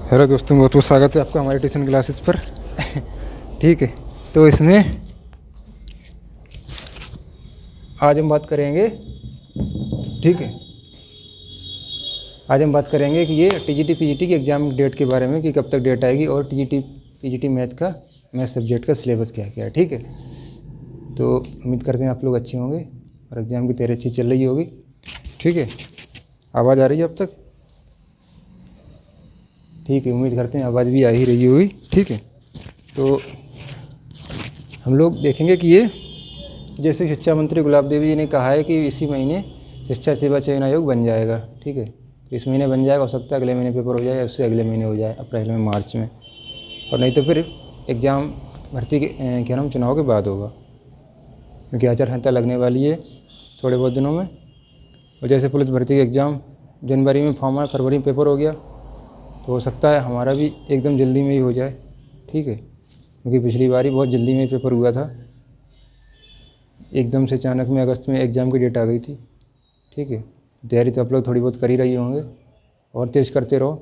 Hello दोस्तों, बहुत बहुत स्वागत है आपका हमारे ट्यूशन क्लासेस पर। ठीक है, तो इसमें आज हम बात करेंगे। ठीक है, आज हम बात करेंगे कि ये टीजीटी पीजीटी की एग्ज़ाम डेट के बारे में कि कब तक डेट आएगी और टीजीटी पीजीटी मैथ सब्जेक्ट का सिलेबस क्या क्या है। ठीक है, तो उम्मीद करते हैं आप लोग अच्छे होंगे और एग्ज़ाम की तैयारी अच्छी चल रही होगी। ठीक है, आवाज़ आ रही है अब तक? ठीक है, उम्मीद करते हैं आवाज़ भी आ ही रही होगी। ठीक है, तो हम लोग देखेंगे कि ये जैसे शिक्षा मंत्री गुलाब देवी जी ने कहा है कि इसी महीने शिक्षा सेवा चयन आयोग बन जाएगा। ठीक है, तो इस महीने बन जाएगा, हो सकता है अगले महीने पेपर हो जाए, उससे अगले महीने हो जाए, अप्रैल में, मार्च में, और नहीं तो फिर एग्ज़ाम भर्ती के क्या नाम चुनाव के बाद होगा, क्योंकि आचार संहिता लगने वाली है थोड़े बहुत दिनों में। और जैसे पुलिस भर्ती के एग्ज़ाम जनवरी में फॉर्म आया, फरवरी में पेपर हो गया, तो हो सकता है हमारा भी एकदम जल्दी में ही हो जाए। ठीक है, क्योंकि पिछली बार ही बहुत जल्दी में पेपर हुआ था, एकदम से अचानक में अगस्त में एग्ज़ाम की डेट आ गई थी। ठीक है, तैयारी तो आप लोग थोड़ी बहुत कर ही रही होंगे और तेज़ करते रहो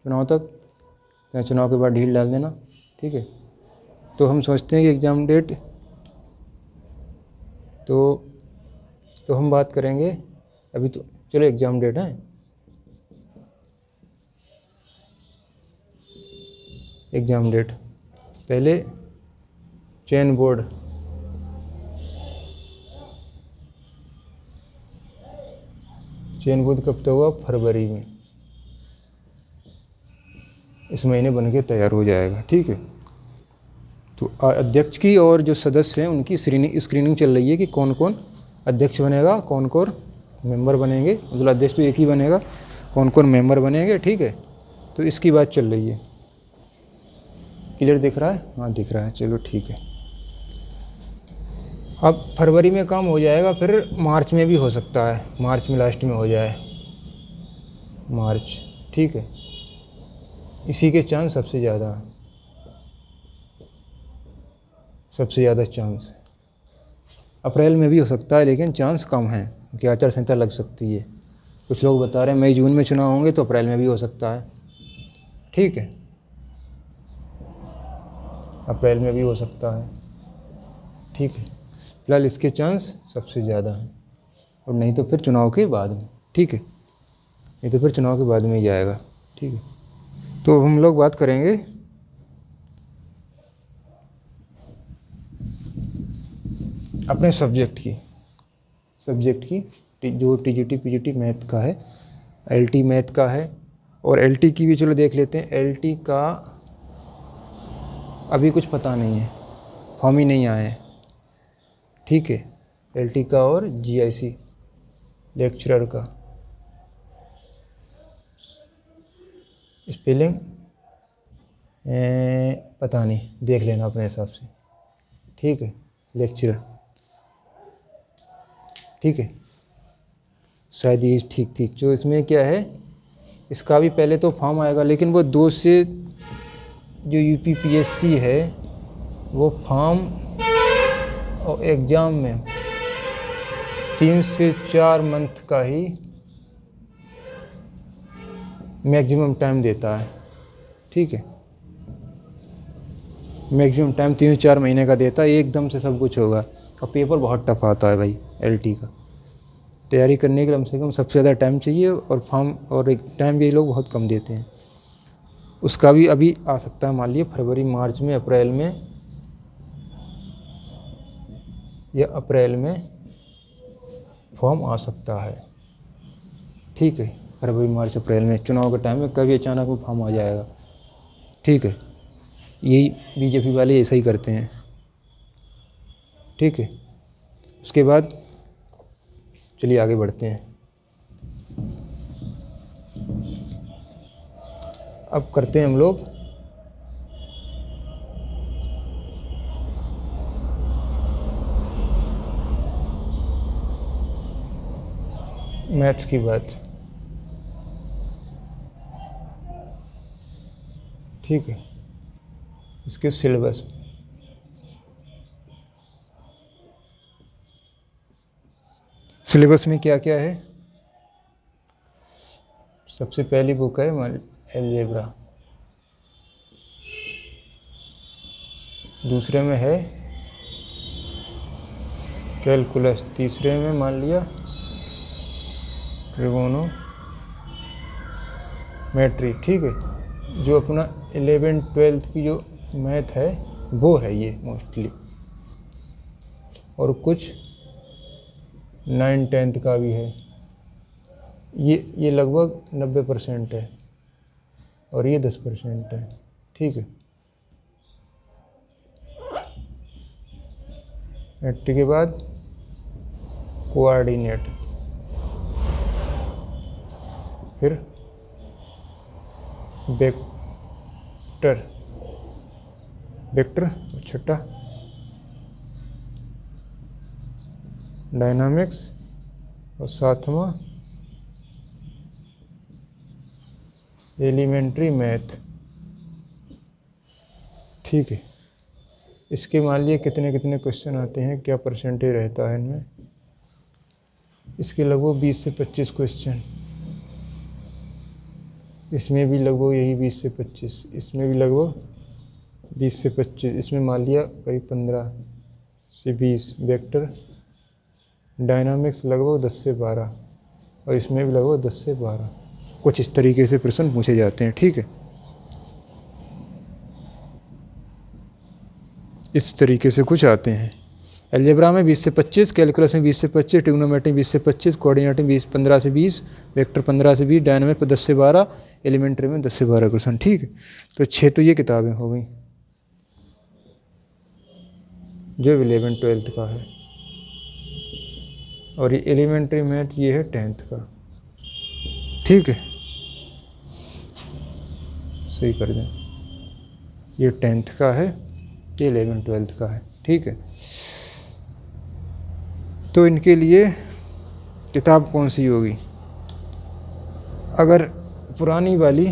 चुनाव तक, या चुनाव के बाद ढील डाल देना। ठीक है, तो हम सोचते हैं कि एग्ज़ाम डेट तो हम बात करेंगे अभी। तो चलो एग्ज़ाम डेट है, एग्ज़ाम डेट पहले चयन बोर्ड, चयन बोर्ड कब तक हुआ? फरवरी में, इस महीने बन के तैयार हो जाएगा। ठीक है, तो अध्यक्ष की और जो सदस्य हैं उनकी स्क्रीनिंग चल रही है कि कौन कौन अध्यक्ष बनेगा, कौन कौन मेंबर बनेंगे। मतलब अध्यक्ष तो एक ही बनेगा, कौन कौन मेंबर बनेंगे। ठीक है, तो इसकी बात चल रही है। क्लियर दिख रहा है? हाँ दिख रहा है, चलो ठीक है। अब फरवरी में काम हो जाएगा, फिर मार्च में भी हो सकता है, मार्च में लास्ट में हो जाए, मार्च। ठीक है, इसी के चांस सबसे ज़्यादा है, सबसे ज़्यादा चांस है। अप्रैल में भी हो सकता है, लेकिन चांस कम है कि आचार संहिता लग सकती है। कुछ लोग बता रहे हैं मई जून में चुनाव होंगे, तो अप्रैल में भी हो सकता है। ठीक है, अप्रैल में भी हो सकता है। ठीक है, फिलहाल इसके चांस सबसे ज़्यादा हैं, और नहीं तो फिर चुनाव के बाद में। ठीक है, नहीं तो फिर चुनाव के बाद में ही जाएगा। ठीक है, तो हम लोग बात करेंगे अपने सब्जेक्ट की जो टीजीटी पीजीटी मैथ का है, एलटी मैथ का है, और एलटी की भी चलो देख लेते हैं। एलटी का अभी कुछ पता नहीं है, फॉर्म ही नहीं आए हैं। ठीक है, एलटी का और जीआईसी लेक्चरर का स्पेलिंग पता नहीं, देख लेना अपने हिसाब से। ठीक है, लेक्चरर, ठीक है, शायद ये ठीक थी। जो इसमें क्या है, इसका भी पहले तो फॉर्म आएगा, लेकिन वो 2 से जो यूपीपीएससी है वो फॉर्म और एग्ज़ाम में 3 से 4 मंथ का ही मैक्सिमम टाइम देता है। ठीक है, मैक्सिमम टाइम 3 से 4 महीने का देता है, एकदम से सब कुछ होगा। और पेपर बहुत टफ आता है भाई एलटी का। तैयारी करने के लिए कम से कम सबसे ज़्यादा टाइम चाहिए, और फॉर्म और एक टाइम ये लोग बहुत कम देते हैं। उसका भी अभी आ सकता है, मान लीजिए फरवरी मार्च में, अप्रैल में, या अप्रैल में फॉर्म आ सकता है। ठीक है, फरवरी मार्च अप्रैल में, चुनाव के टाइम में कभी अचानक वो फॉर्म आ जाएगा। ठीक है, यही बीजेपी वाले ऐसा ही करते हैं। ठीक है, उसके बाद चलिए आगे बढ़ते हैं। अब करते हैं हम लोग मैथ्स की बात। ठीक है, इसके सिलेबस में क्या क्या है। सबसे पहली बुक है अलजेब्रा, दूसरे में है कैलकुलस, तीसरे में मान लिया ट्रिगोनोमेट्री। ठीक है, जो अपना 11th-12th की जो मैथ है वो है ये मोस्टली, और कुछ 9th-10th का भी है। ये लगभग 90% है और ये 10% है। ठीक है, मैट्रिक के बाद कोऑर्डिनेट, फिर वेक्टर छठा डायनामिक्स, और सातवां एलिमेंट्री मैथ। ठीक है, इसके मान लिए कितने कितने क्वेश्चन आते हैं, क्या परसेंटेज रहता है इनमें। इसके लगभग 20 से 25 क्वेश्चन, इसमें भी लगभग यही 20 से 25, इसमें भी लगभग 20 से 25, इसमें मान लिया करीब 15 से 20। वेक्टर डायनामिक्स लगभग 10 से 12, और इसमें भी लगभग 10 से 12। कुछ इस तरीके से प्रश्न पूछे जाते हैं। ठीक है, इस तरीके से कुछ आते हैं। अलजेब्रा में 20 से 25, कैलकुलस में 20 से 25, ट्रिग्नोमेट्री में 20 से 25, कोऑर्डिनेट में 15 से 20, वेक्टर 15 से 20, डायनामिक पर 10 से 12, एलिमेंट्री में 10 से 12 क्वेश्चन। ठीक है, तो 6 तो ये किताबें हो गई जो 11th-12th का है, और ये एलिमेंट्री मैथ ये है 10th का। ठीक है, सही कर दें, ये 10th का है, ये 11th-12th का है। ठीक है, तो इनके लिए किताब कौन सी होगी? अगर पुरानी वाली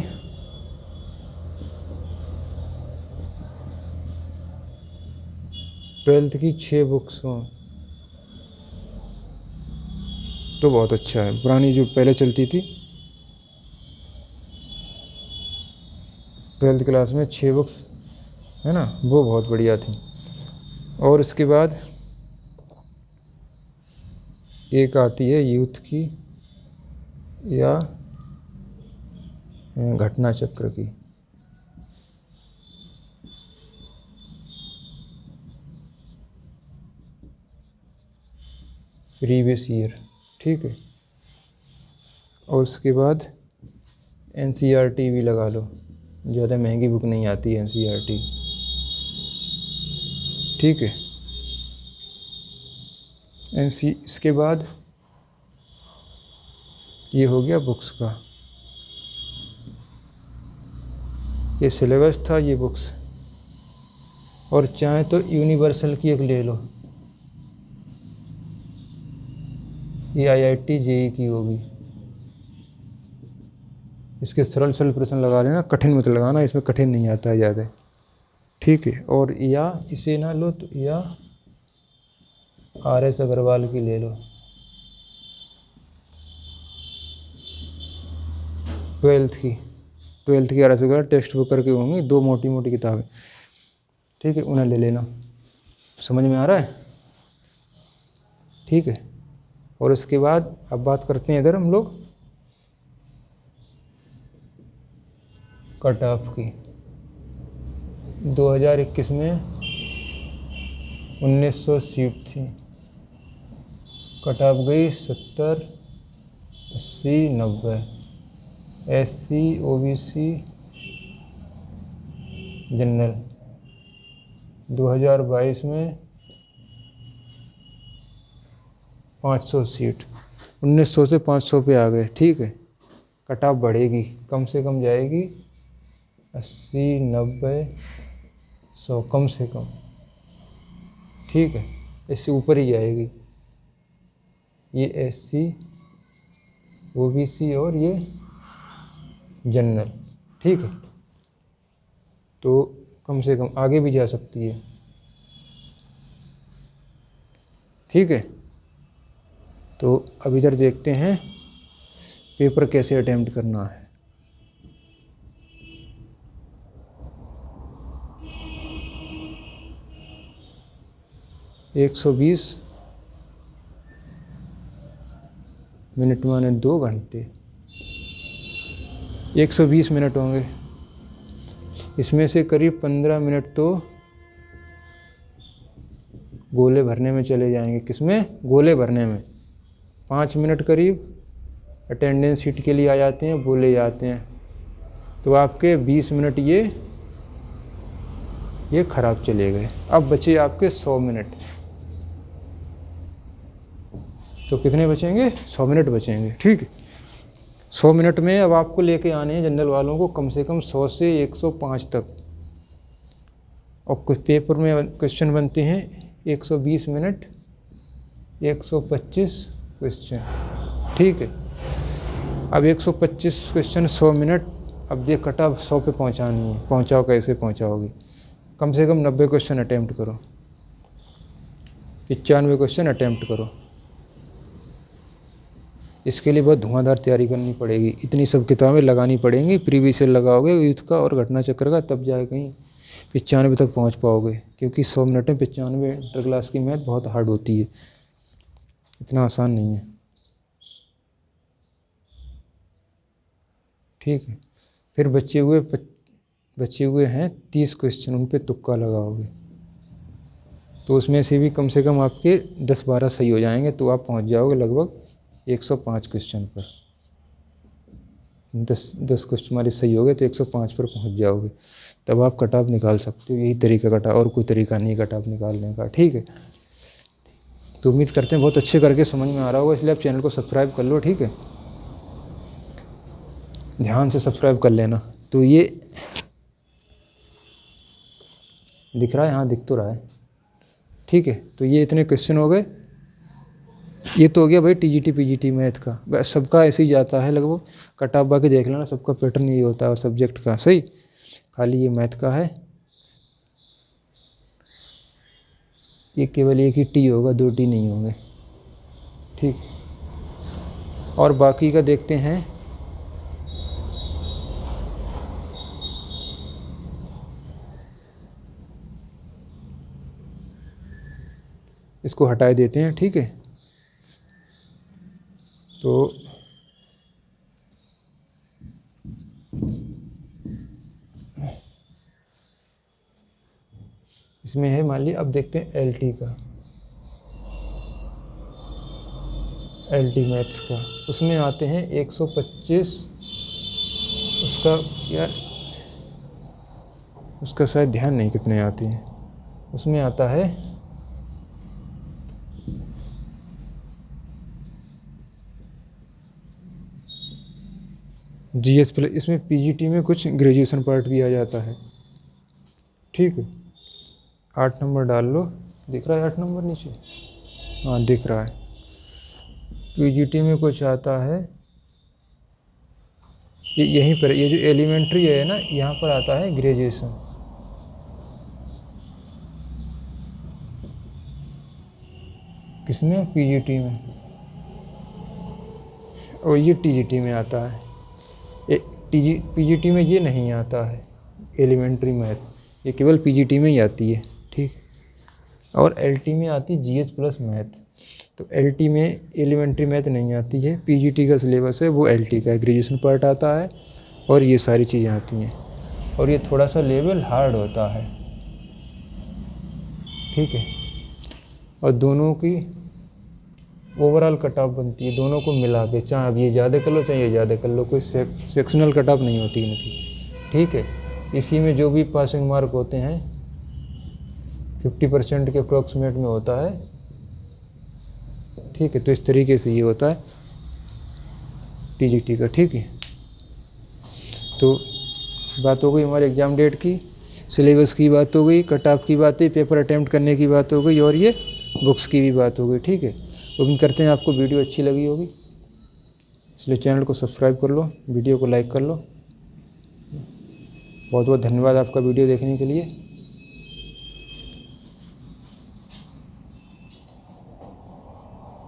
12th की 6 बुक्स हों तो बहुत अच्छा है। पुरानी जो पहले चलती थी 12th क्लास में 6 बुक्स है ना, वो बहुत बढ़िया थी। और इसके बाद एक आती है यूथ की या घटना चक्र की। Previous year. ठीक है, और उसके बाद NCERT भी लगा लो, ज़्यादा महंगी बुक नहीं आती है NCERT। ठीक है, इसके बाद ये हो गया बुक्स का, ये सिलेबस था, ये बुक्स। और चाहे तो यूनिवर्सल की एक ले लो, ये IIT JEE की होगी। इसके सरल सरल प्रश्न लगा लेना, कठिन मत लगाना, इसमें कठिन नहीं आता है ज़्यादा। ठीक है, और या इसे ना लो तो या RS अग्रवाल की ले लो, 12th की RS अग्रवाल टेक्स्ट बुक करके होंगी, 2 मोटी मोटी किताबें। ठीक है, उन्हें ले लेना। समझ में आ रहा है? ठीक है, और इसके बाद अब बात करते हैं इधर हम लोग कट ऑफ की। 2021 में 1900 सीट थी, कट ऑफ गई 70, 80, 90। SC OBC जनरल 2022 में 500 सीट, 1900 से 500 पे आ गए। ठीक है, कट ऑफ बढ़ेगी, कम से कम जाएगी 80, 90, 100 कम से कम। ठीक है, इससे ऊपर ही जाएगी। ये SC OBC और ये जनरल। ठीक है, तो कम से कम आगे भी जा सकती है। ठीक है, तो अब इधर देखते हैं पेपर कैसे अटेम्प्ट करना है। 120 मिनट माने 2 घंटे, 120 मिनट होंगे। इसमें से करीब 15 मिनट तो गोले भरने में चले जाएंगे। किसमें? गोले भरने में। 5 मिनट करीब अटेंडेंस शीट के लिए आ जाते हैं, बोले जाते हैं। तो आपके 20 मिनट ये खराब चले गए। अब बचे आपके 100 मिनट। तो कितने बचेंगे? 100 मिनट बचेंगे, ठीक है। 100 मिनट में अब आपको लेके आने हैं जनरल वालों को कम से कम 100 से 105 तक। और कुछ पेपर में क्वेश्चन बनते हैं 120 मिनट 125 क्वेश्चन, ठीक है। अब 125 क्वेश्चन 100 मिनट। अब देख कट ऑफ 100 पे पहुंचानी है। पहुंचाओ, कैसे पहुंचाओगे? कम से कम 90 क्वेश्चन अटैम्प्ट करो, 95 क्वेश्चन अटैम्प्ट करो। इसके लिए बहुत धुआंधार तैयारी करनी पड़ेगी। इतनी सब किताबें लगानी पड़ेंगी। प्रीवियस ईयर लगाओगे युद्ध का और घटना चक्र का, तब जाए कहीं 95 तक पहुंच पाओगे। क्योंकि 100 मिनट में 95 इंटर क्लास की मैथ बहुत हार्ड होती है, इतना आसान नहीं है, ठीक है। फिर बचे हुए हैं 30 क्वेश्चन, उन पे तुक्का लगाओगे। तो उसमें से भी कम से कम आपके 10-12 सही हो जाएंगे, तो आप पहुंच जाओगे लगभग 105 क्वेश्चन पर। 10 क्वेश्चन हमारे सही हो गए तो 105 पर पहुंच जाओगे। तब आप कट ऑफ निकाल सकते हो। यही तरीका कट ऑफ, और कोई तरीका नहीं कट ऑफ निकालने का, ठीक है। तो उम्मीद करते हैं बहुत अच्छे करके समझ में आ रहा होगा, इसलिए आप चैनल को सब्सक्राइब कर लो, ठीक है। ध्यान से सब्सक्राइब कर लेना। तो ये दिख रहा है? हाँ, दिख तो रहा है, ठीक है। तो ये इतने क्वेश्चन हो गए। ये तो हो गया भाई टीजीटी पीजीटी मैथ का। बस सबका ऐसे ही जाता है लगभग। कट ऑफ बाकी देख लेना, सबका पैटर्न यही होता है और सब्जेक्ट का, सही। खाली ये मैथ का है, ये केवल एक ही टी होगा, 2 टी नहीं होंगे, ठीक। और बाकी का देखते हैं। इसको हटाए देते हैं, ठीक है। तो इसमें है, मान लिए अब देखते हैं एलटी का, एलटी मैथ्स का। उसमें आते हैं 125। उसका यार, उसका शायद ध्यान नहीं कितने आते हैं। उसमें आता है जीएस प्लस। इसमें पीजीटी में कुछ ग्रेजुएशन पार्ट भी आ जाता है, ठीक है। 8 नंबर डाल लो, दिख रहा है 8 नंबर नीचे? हाँ, दिख रहा है। पीजीटी में कुछ आता है, ये यहीं पर, ये जो एलिमेंट्री है ना, यहाँ पर आता है ग्रेजुएशन। किसमें? पीजीटी में। और ये टीजीटी में आता है। पीजीटी में ये नहीं आता है एलिमेंट्री मैथ, ये केवल पीजीटी में ही आती है, ठीक। और एलटी में आती है जीएस प्लस मैथ। तो एलटी में एलिमेंट्री मैथ नहीं आती है। पीजीटी का सिलेबस है वो एलटी का है, ग्रेजुएशन पार्ट आता है और ये सारी चीज़ें आती हैं। और ये थोड़ा सा लेवल हार्ड होता है, ठीक है। और दोनों की ओवरऑल कट ऑफ बनती है, दोनों को मिला के। चाहे अब ये ज़्यादा कर लो, चाहे ये ज़्यादा कर लो, कोई सेक्शनल कट ऑफ नहीं होती इनकी, ठीक है। इसी में जो भी पासिंग मार्क होते हैं 50% के अप्रॉक्सीमेट में होता है, ठीक है। तो इस तरीके से ये होता है टीजीटी का, ठीक है। तो बात हो गई हमारे एग्ज़ाम डेट की, सिलेबस की बात हो गई, कट ऑफ की बात है, पेपर अटैम्प्ट करने की बात हो गई, और ये बुक्स की भी बात हो गई, ठीक है। उम्मीद करते हैं आपको वीडियो अच्छी लगी होगी, इसलिए चैनल को सब्सक्राइब कर लो, वीडियो को लाइक कर लो। बहुत बहुत धन्यवाद आपका वीडियो देखने के लिए।